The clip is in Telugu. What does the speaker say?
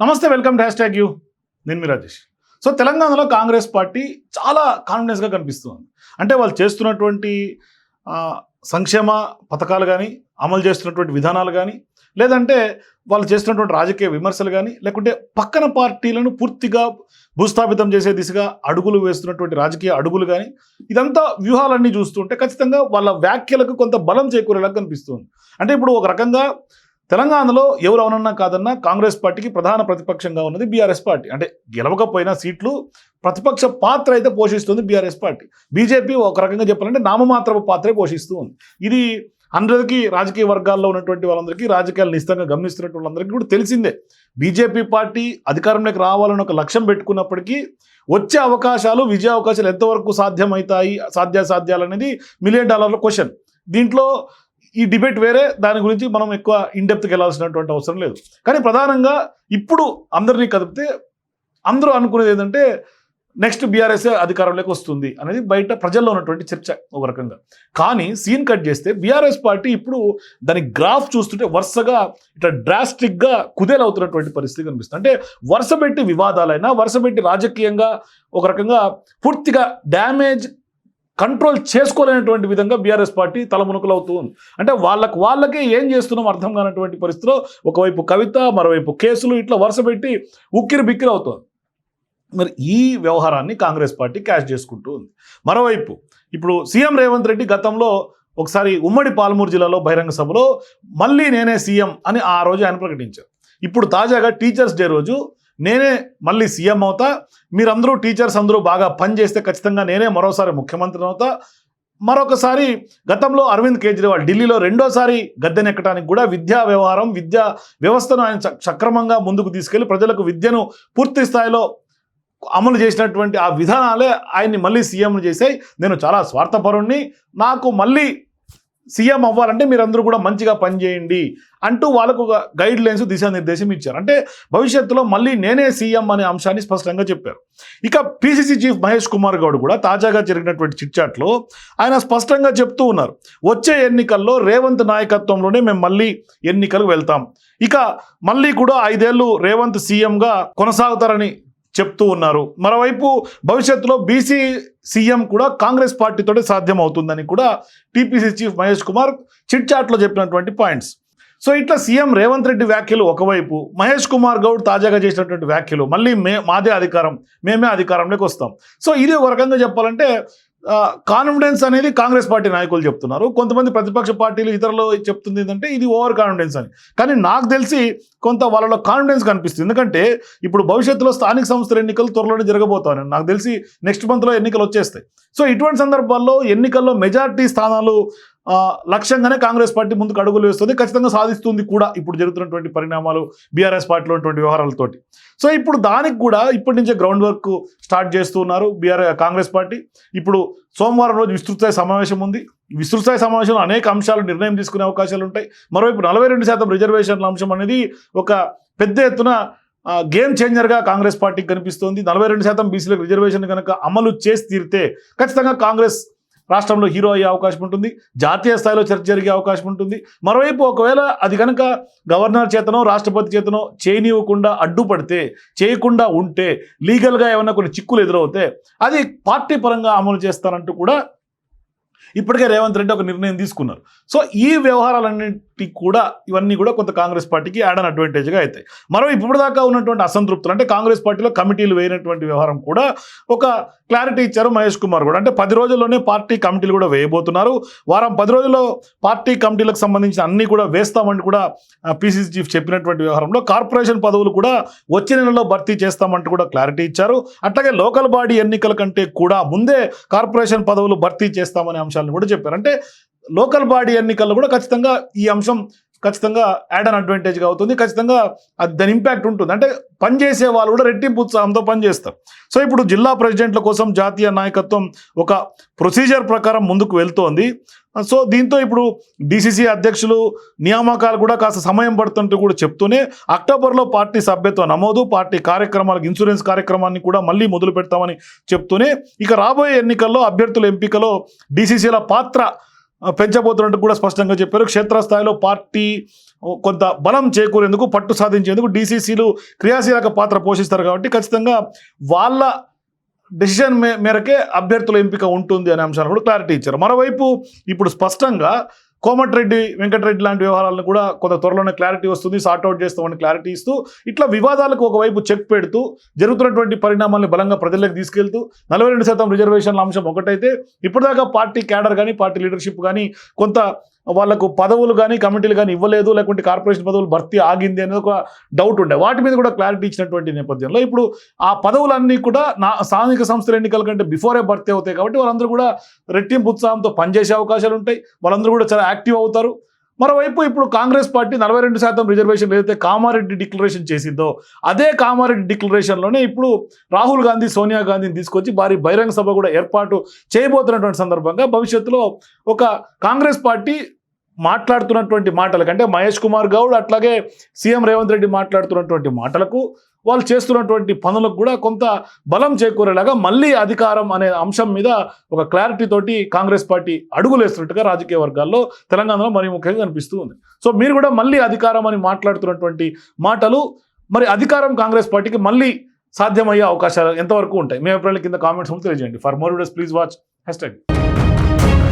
నమస్తే, welcome to hash tag you. నేను మీ రాజేష్. సో తెలంగాణలో కాంగ్రెస్ పార్టీ చాలా కాన్ఫిడెన్స్గా కనిపిస్తుంది. అంటే వాళ్ళు చేస్తున్నటువంటి సంక్షేమ పథకాలు కానీ, అమలు చేస్తున్నటువంటి విధానాలు కానీ, లేదంటే వాళ్ళు చేస్తున్నటువంటి రాజకీయ విమర్శలు కానీ, లేకుంటే పక్కన పార్టీలను పూర్తిగా భూస్థాపితం చేసే దిశగా అడుగులు వేస్తున్నటువంటి రాజకీయ అడుగులు కానీ, ఇదంతా వ్యూహాలన్నీ చూస్తుంటే ఖచ్చితంగా వాళ్ళ వ్యాఖ్యలకు కొంత బలం చేకూరేలాగా కనిపిస్తుంది. అంటే ఇప్పుడు ఒక రకంగా తెలంగాణలో ఎవరు అవునన్నా కాదన్నా కాంగ్రెస్ పార్టీకి ప్రధాన ప్రతిపక్షంగా ఉన్నది బీఆర్ఎస్ పార్టీ. అంటే గెలవకపోయినా సీట్లు ప్రతిపక్ష పాత్ర అయితే పోషిస్తుంది బీఆర్ఎస్ పార్టీ. బీజేపీ ఒక రకంగా చెప్పాలంటే నామమాత్రపు పాత్రే పోషిస్తూ ఉంది. ఇది అందరికీ రాజకీయ వర్గాల్లో ఉన్నటువంటి వాళ్ళందరికీ, రాజకీయాలు నిశ్చితంగా గమనిస్తున్నటువంటి వాళ్ళందరికీ కూడా తెలిసిందే. బీజేపీ పార్టీ అధికారంలోకి రావాలని ఒక లక్ష్యం పెట్టుకున్నప్పటికీ వచ్చే అవకాశాలు, విజయ అవకాశాలు ఎంతవరకు సాధ్యమవుతాయి, సాధ్యాసాధ్యాలు అనేది $1 మిలియన్ క్వశ్చన్. దీంట్లో ఈ డిబేట్ వేరే, దాని గురించి మనం ఎక్కువ ఇన్డెప్త్కి వెళ్ళాల్సినటువంటి అవసరం లేదు. కానీ ప్రధానంగా ఇప్పుడు అందరినీ కదిపితే అందరూ అనుకునేది ఏంటంటే నెక్స్ట్ బీఆర్ఎస్ అధికారంలోకి వస్తుంది అనేది బయట ప్రజల్లో ఉన్నటువంటి చర్చ ఒక రకంగా. కానీ సీన్ కట్ చేస్తే బీఆర్ఎస్ పార్టీ ఇప్పుడు దాని గ్రాఫ్ చూస్తుంటే వరుసగా ఇట్లా డ్రాస్టిక్గా కుదేలవుతున్నటువంటి పరిస్థితి కనిపిస్తుంది. అంటే వరుస పెట్టి వివాదాలైనా, వరుస పెట్టి రాజకీయంగా ఒక రకంగా పూర్తిగా డ్యామేజ్ కంట్రోల్ చేసుకోలేనటువంటి విధంగా బీఆర్ఎస్ పార్టీ తలమునకలు అవుతూ ఉంది. అంటే వాళ్ళకే ఏం చేస్తున్నాం అర్థం కానటువంటి పరిస్థితిలో ఒకవైపు కవిత, మరోవైపు కేసులు, ఇట్లా వరుస పెట్టి ఉక్కిరి బిక్కిరి అవుతుంది. మరి ఈ వ్యవహారాన్ని కాంగ్రెస్ పార్టీ క్యాష్ చేసుకుంటూ ఉంది. మరోవైపు ఇప్పుడు సీఎం రేవంత్ రెడ్డి గతంలో ఒకసారి ఉమ్మడి పాలమూరు జిల్లాలో బహిరంగ సభలో మళ్ళీ నేనే సీఎం అని ఆ రోజు ఆయన ప్రకటించారు. ఇప్పుడు తాజాగా టీచర్స్ డే రోజు నేనే మళ్ళీ సీఎం అవుతా, మీరందరూ టీచర్స్ అందరూ బాగా పనిచేస్తే ఖచ్చితంగా నేనే మరోసారి ముఖ్యమంత్రిని అవుతా. మరొకసారి గతంలో అరవింద్ కేజ్రీవాల్ ఢిల్లీలో రెండోసారి గద్దెనెక్కడానికి కూడా విద్యా వ్యవస్థను ఆయన సక్రమంగా ముందుకు తీసుకెళ్లి ప్రజలకు విద్యను పూర్తి స్థాయిలో అమలు చేసినటువంటి ఆ విధానాలే ఆయన్ని మళ్ళీ సీఎం చేశాయి. నేను చాలా స్వార్థపరుణ్ణి, నాకు మళ్ళీ సీఎం అవ్వాలంటే మీరందరూ కూడా మంచిగా పనిచేయండి అంటూ వాళ్ళకు ఒక గైడ్ లైన్స్, దిశానిర్దేశం ఇచ్చారు. అంటే భవిష్యత్తులో మళ్ళీ నేనే సీఎం అనే అంశాన్ని స్పష్టంగా చెప్పారు. ఇక పిసిసి చీఫ్ మహేష్ కుమార్ గౌడ్ కూడా తాజాగా జరిగినటువంటి చిట్చాట్లో ఆయన స్పష్టంగా చెప్తూ ఉన్నారు, వచ్చే ఎన్నికల్లో రేవంత్ నాయకత్వంలోనే మేము మళ్ళీ ఎన్నికలకు వెళ్తాం, ఇక మళ్ళీ కూడా 5 ఏళ్ళు రేవంత్ సీఎంగా కొనసాగుతారని చెప్తూ ఉన్నారు. మరోవైపు భవిష్యత్తులో బీసీ సీఎం కూడా కాంగ్రెస్ పార్టీతోనే సాధ్యం అవుతుందని కూడా TPC chief Mahesh Kumar chit చాట్లో చెప్పినటువంటి పాయింట్స్. సో ఇట్లా సీఎం రేవంత్ రెడ్డి వ్యాఖ్యలు ఒకవైపు, మహేష్ కుమార్ గౌడ్ తాజాగా చేసినటువంటి వ్యాఖ్యలు, మళ్ళీ మాదే అధికారం, మేమే అధికారంలోకి వస్తాం. సో ఇది ఒక రకంగా చెప్పాలంటే కాన్ఫిడెన్స్ అనేది కాంగ్రెస్ పార్టీ నాయకులు చెప్తున్నారు. కొంతమంది ప్రతిపక్ష పార్టీలు ఇతరులు చెప్తుంది ఏంటంటే ఇది ఓవర్ కాన్ఫిడెన్స్ అని. కానీ నాకు తెలిసి కొంత వాళ్ళలో కాన్ఫిడెన్స్ కనిపిస్తుంది. ఎందుకంటే ఇప్పుడు భవిష్యత్తులో స్థానిక సంస్థల ఎన్నికలు త్వరలోనే జరగబోతాయి. నాకు తెలిసి నెక్స్ట్ మంత్లో ఎన్నికలు వచ్చేస్తాయి. సో ఇటువంటి సందర్భాల్లో ఎన్నికల్లో మెజార్టీ స్థానాలు లక్ష్యంగానే కాంగ్రెస్ పార్టీ ముందుకు అడుగులు వేస్తుంది, ఖచ్చితంగా సాధిస్తుంది కూడా ఇప్పుడు జరుగుతున్నటువంటి పరిణామాలు, బీఆర్ఎస్ పార్టీలో ఉన్నటువంటి వ్యవహారాలతోటి. సో ఇప్పుడు దానికి కూడా ఇప్పటి నుంచే గ్రౌండ్ వర్క్ స్టార్ట్ చేస్తూ ఉన్నారు కాంగ్రెస్ పార్టీ. ఇప్పుడు సోమవారం రోజు విస్తృతస్థాయి సమావేశం ఉంది. విస్తృతస్థాయి సమావేశంలో అనేక అంశాలు నిర్ణయం తీసుకునే అవకాశాలు ఉంటాయి. మరోవైపు 42% రిజర్వేషన్ల అంశం అనేది ఒక పెద్ద ఎత్తున గేమ్ చేంజర్గా కాంగ్రెస్ పార్టీకి కనిపిస్తోంది. 42% బీసీలకు రిజర్వేషన్ కనుక అమలు చేసి తీరితే ఖచ్చితంగా కాంగ్రెస్ రాష్ట్రంలో హీరో అయ్యే అవకాశం ఉంటుంది, జాతీయ స్థాయిలో చర్చ జరిగే అవకాశం ఉంటుంది. మరోవైపు ఒకవేళ అది కనుక గవర్నర్ చేతనో రాష్ట్రపతి చేతనో చేయనివ్వకుండా అడ్డుపడితే, చేయకుండా ఉంటే, లీగల్గా ఏమన్నా కొన్ని చిక్కులు ఎదురవుతే అది పార్టీ పరంగా అమలు చేస్తారంటూ కూడా ఇప్పటికే రేవంత్ రెడ్డి ఒక నిర్ణయం తీసుకున్నారు. సో ఈ వ్యవహారాలన్నింటి కూడా ఇవన్నీ కూడా కొంత కాంగ్రెస్ పార్టీకి యాడ్ అన్ అడ్వాంటేజ్గా అవుతాయి. మరో ఇప్పుడు దాకా ఉన్నటువంటి అసంతృప్తులు, అంటే కాంగ్రెస్ పార్టీలో కమిటీలు వేయనటువంటి వ్యవహారం కూడా ఒక క్లారిటీ ఇచ్చారు మహేష్ కుమార్ కూడా. అంటే 10 రోజుల్లోనే పార్టీ కమిటీలు కూడా వేయబోతున్నారు. వారం 10 రోజుల్లో పార్టీ కమిటీలకు సంబంధించిన అన్నీ కూడా వేస్తామని కూడా పిసిసి చీఫ్ చెప్పినటువంటి వ్యవహారంలో కార్పొరేషన్ పదవులు కూడా వచ్చే నెలలో భర్తీ చేస్తామంటూ కూడా క్లారిటీ ఇచ్చారు. అట్లాగే లోకల్ బాడీ ఎన్నికల కంటే కూడా ముందే కార్పొరేషన్ పదవులు భర్తీ చేస్తామనే అంశాలు కూడా చెప్పారు. అంటే లోకల్ బాడీ ఎన్నికల్లో కూడా ఖచ్చితంగా ఈ అంశం ఖచ్చితంగా యాడ్ అన్ అడ్వాంటేజ్గా అవుతుంది. ఖచ్చితంగా దాని ఇంపాక్ట్ ఉంటుంది. అంటే పనిచేసే వాళ్ళు కూడా రెట్టింపు ఉత్సాహంతో పనిచేస్తారు. సో ఇప్పుడు జిల్లా ప్రెసిడెంట్ల కోసం జాతీయ నాయకత్వం ఒక ప్రొసీజర్ ప్రకారం ముందుకు వెళ్తోంది. సో దీంతో ఇప్పుడు డీసీసీ అధ్యక్షులు నియామకాలు కూడా కాస్త సమయం పడుతుంటూ కూడా చెప్తూనే అక్టోబర్లో పార్టీ సభ్యత్వ నమోదు, పార్టీ కార్యక్రమాలకు ఇన్సూరెన్స్ కార్యక్రమాన్ని కూడా మళ్ళీ మొదలు పెడతామని చెప్తూనే ఇక రాబోయే ఎన్నికల్లో అభ్యర్థుల ఎంపికలో డీసీసీల పాత్ర పెంచబోతున్నట్టు కూడా స్పష్టంగా చెప్పారు. క్షేత్రస్థాయిలో పార్టీ కొంత బలం చేకూరేందుకు, పట్టు సాధించేందుకు డీసీసీలు క్రియాశీలక పాత్ర పోషిస్తారు కాబట్టి ఖచ్చితంగా వాళ్ళ డెసిషన్ మేరకే అభ్యర్థుల ఎంపిక ఉంటుంది అనే అంశాలు కూడా క్లారిటీ ఇచ్చారు. మరోవైపు ఇప్పుడు స్పష్టంగా కోమటిరెడ్డి వెంకటరెడ్డి లాంటి వ్యవహారాలను కూడా కొంత త్వరలోనే క్లారిటీ వస్తుంది, సార్ట్అవుట్ చేస్తామని క్లారిటీ ఇస్తూ ఇట్లా వివాదాలకు ఒకవైపు చెక్ పెడుతూ జరుగుతున్నటువంటి పరిణామాలను బలంగా ప్రజలకు తీసుకెళ్తూ 42% రిజర్వేషన్ల అంశం ఒకటైతే ఇప్పటిదాకా పార్టీ క్యాడర్ కానీ పార్టీ లీడర్షిప్ కానీ కొంత వాళ్ళకు పదవులు కానీ కమిటీలు కానీ ఇవ్వలేదు, లేకుంటే కార్పొరేషన్ పదవులు భర్తీ ఆగింది అనేది ఒక డౌట్ ఉండే, వాటి మీద కూడా క్లారిటీ ఇచ్చినటువంటి నేపథ్యంలో ఇప్పుడు ఆ పదవులన్నీ కూడా స్థానిక సంస్థల ఎన్నికల కంటే బిఫోరే భర్తీ అవుతాయి కాబట్టి వాళ్ళందరూ కూడా రెట్టింపు ఉత్సాహంతో పనిచేసే అవకాశాలు ఉంటాయి, వాళ్ళందరూ కూడా చాలా యాక్టివ్ అవుతారు. మరోవైపు ఇప్పుడు కాంగ్రెస్ పార్టీ 42% రిజర్వేషన్ ఏదైతే కామారెడ్డి డిక్లరేషన్ చేసిందో అదే కామారెడ్డి డిక్లరేషన్లోనే ఇప్పుడు రాహుల్ గాంధీ, సోనియా గాంధీని తీసుకొచ్చి భారీ బహిరంగ సభ కూడా ఏర్పాటు చేయబోతున్నటువంటి సందర్భంగా భవిష్యత్తులో ఒక కాంగ్రెస్ పార్టీ మాట్లాడుతున్నటువంటి మాటల కంటే మహేష్ కుమార్ గౌడ్ అట్లాగే సీఎం రేవంత్ రెడ్డి మాట్లాడుతున్నటువంటి మాటలకు, వాళ్ళు చేస్తున్నటువంటి పనులకు కూడా కొంత బలం చేకూరేలాగా మళ్ళీ అధికారం అనే అంశం మీద ఒక క్లారిటీ తోటి కాంగ్రెస్ పార్టీ అడుగులేస్తున్నట్టుగా రాజకీయ వర్గాల్లో తెలంగాణలో మరీ ముఖ్యంగా కనిపిస్తూ ఉంది. సో మీరు కూడా మళ్ళీ అధికారం అని మాట్లాడుతున్నటువంటి మాటలు, మరి అధికారం కాంగ్రెస్ పార్టీకి మళ్ళీ సాధ్యమయ్యే అవకాశాలు ఎంతవరకు ఉంటాయి? మీ అభిప్రాయాల కింద కామెంట్స్ తెలియజేయండి. For more videos please watch #.